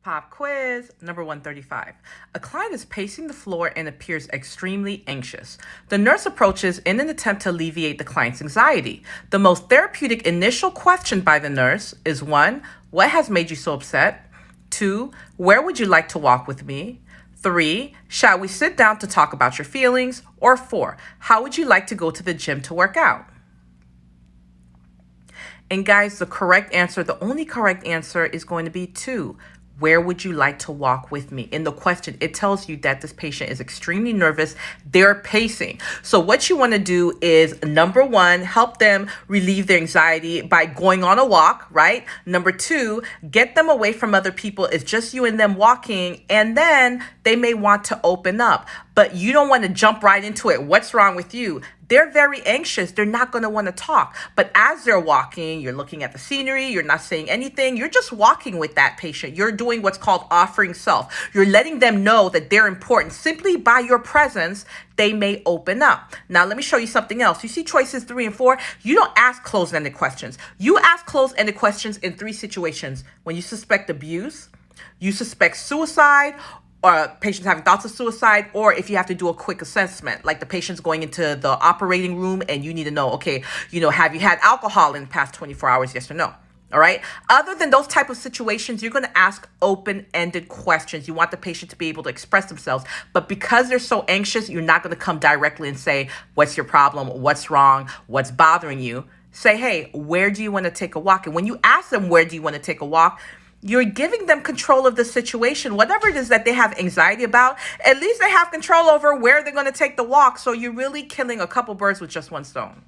Pop quiz number 135. A client is pacing the floor and appears extremely anxious. The nurse approaches in an attempt to alleviate the client's anxiety. The most therapeutic initial question by the nurse is 1. What has made you so upset? 2. Where would you like to walk with me? 3. Shall we sit down to talk about your feelings? Or 4. How would you like to go to the gym to work out? And guys, the only correct answer is going to be 2. Where would you like to walk with me? In the question, it tells you that this patient is extremely nervous. They're pacing. So what you want to do is, number 1, help them relieve their anxiety by going on a walk, right? Number 2, get them away from other people. It's just you and them walking, and then they may want to open up. But you don't want to jump right into it. What's wrong with you? They're very anxious. They're not going to want to talk. But as they're walking, you're looking at the scenery. You're not saying anything. You're just walking with that patient. You're doing what's called offering self. You're letting them know that they're important. Simply by your presence, they may open up. Now, let me show you something else. You see choices 3 and 4? You don't ask closed-ended questions. You ask closed-ended questions in 3 situations. When you suspect abuse, you suspect suicide, or patients having thoughts of suicide, or if you have to do a quick assessment, like the patient's going into the operating room and you need to know, okay, have you had alcohol in the past 24 hours, yes or no? All right. Other than those type of situations, you're going to ask open-ended questions. You want the patient to be able to express themselves. But because they're so anxious, you're not going to come directly and say, what's your problem? What's wrong? What's bothering you? Say, hey, where do you want to take a walk? And when you ask them, where do you want to take a walk? You're giving them control of the situation. Whatever it is that they have anxiety about, at least they have control over where they're going to take the walk. So you're really killing a couple birds with just one stone.